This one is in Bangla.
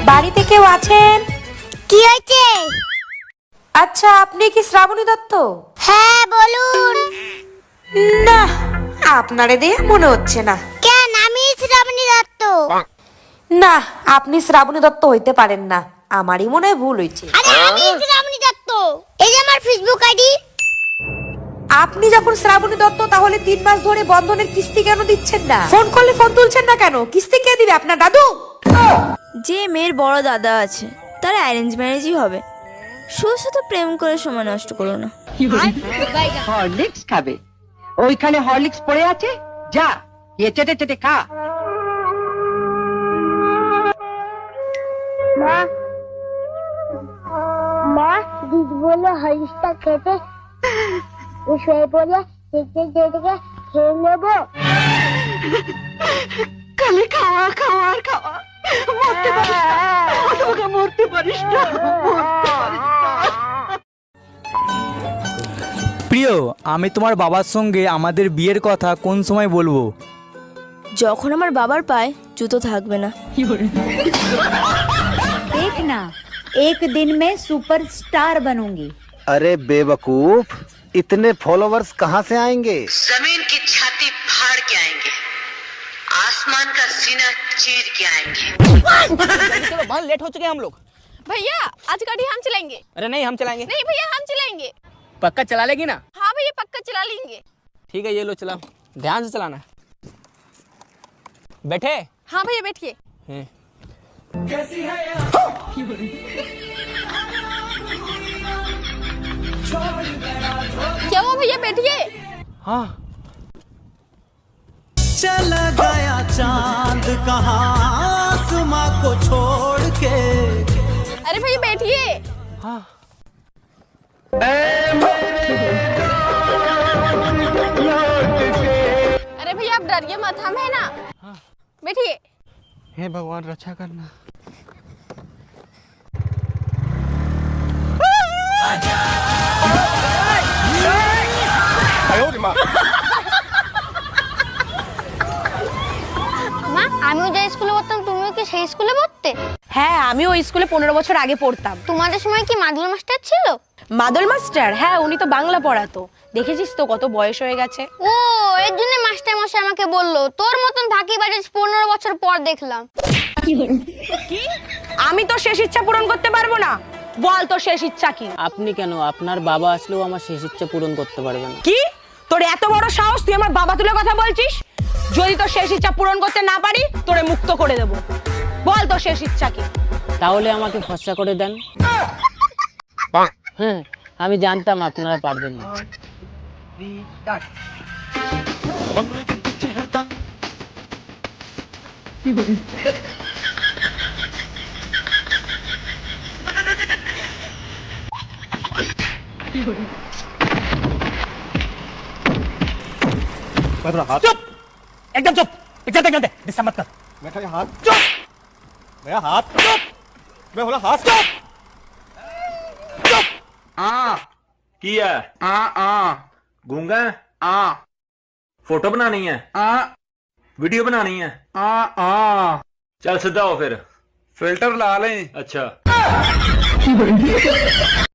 বাড়িতে কেউ আছেন? কি হয়েছে? আচ্ছা, আপনি কি শ্রাবণী দত্ত? হ্যাঁ বলুন। না, আপনারে দিয়ে মনে হচ্ছে না। কেন, আমি শ্রাবণী দত্ত। না, আপনি শ্রাবণী দত্ত হইতে পারেন না, আমারই মনে হয় ভুল হয়েছে। আরে আমি শ্রাবণী দত্ত, এই যে আমার ফেসবুক আইডি। আপনি যখন শ্রাবণী দত্ত, তাহলে 3 মাস ধরে বন্ধনের কিস্তি কেন দিচ্ছেন না? ফোন করলে ফোন তুলছেন না কেন? কিস্তি কে দিবে, আপনার দাদু? যে মেয়ের বড় দাদা আছে তার অ্যারেঞ্জ ম্যারেজই হবে, শুধু শুধু প্রেম করে সময় নষ্ট করো না। হরলিক্স খাবে? ওইখানে হরলিক্স পড়ে আছে, যা এ চেটে চেটে খা। মা দিদি বলে হলিস্টা খেতে, ও শুয়ে পড়ে দেখতে দেখতে খেয়ে নেবো। খালি খাওয়া খাওয়া আর খাওয়া, মরতে পারিস না, তোকে মরতে পারিস না। প্রিয়, আমি তোমার বাবার সঙ্গে আমাদের বিয়ের কথা কোন সময় বলবো? যখন আমার বাবার পায়ে জুতো থাকবে না। देखना एक दिन में सुपरस्टार बनूंगी। अरे बेवकूफ, इतने फॉलोवर्स कहाँ से आएंगे? जमीन की छाती फाड़ के आएंगे, आसमान का सीना चीर के आएंगे। चलो बहुत लेट हो चुके हैं हम लोग। भैया आज गाड़ी हम चलाएंगे। अरे नहीं, हम चलाएंगे। नहीं भैया हम चलाएंगे। पक्का चला लेगी ना? हाँ भैया पक्का चला लेंगे। ठीक है, ये लो चलाओ, ध्यान से चलाना। बैठे? हाँ भैया बैठिए। क्या हुआ भैया, बैठिए। हाँ। चला गया चांद कहाँ आसमां को छोड़ के। अरे भैया बैठिए। हाँ। अरे भैया आप डरिए मत, हम है ना। बैठिए। हे भगवान रक्षा करना। মা আমিও যে স্কুলে পড়তাম, তুমিও কি সেই স্কুলে পড়তে? হ্যাঁ, আমি ওই স্কুলে 15 বছর আগে পড়তাম। তোমাদের সময় কি মাদল মাস্টার ছিল? মাদল মাস্টার? হ্যাঁ, উনি তো বাংলা পড়াতো। দেখেছিস তো কত বয়স হয়ে গেছে। ও এর জন্য মাস্টার মশাই আমাকে বললো তোর মতন ফাঁকিবাজ 15 বছর পর দেখলাম। আমি তো শেষ ইচ্ছা পূরণ করতে পারবো না। বল তোর শেষ ইচ্ছা কি? আপনি কেন, আপনার বাবা আসলেও আমার শেষ ইচ্ছা পূরণ করতে পারবে না। কি তোর এত বড় সাহস, তুই আমার বাবা তুলে কথা বলছিস? যদি তোর শেষ ইচ্ছা পূরণ করতে না পারি, তোরে মুক্ত করে দেব। বল তোর শেষ ইচ্ছা কি? তাহলে আমাকে ফর্সা করে দেন। হ্যাঁ, আমি জানতাম আপনারা পারবেন না। चुप, एकदम चुप। पिक्चर देखने दे, डिस्टर्ब मत कर। मेरा हाथ चुप, मेरा हाथ चुप, मैं बोला हाथ चुप चुप। की है? गूंगा है? फोटो बनानी है? वीडियो बनानी है? चल सीधा हो फिर। फिल्टर ला लें। अच्छा।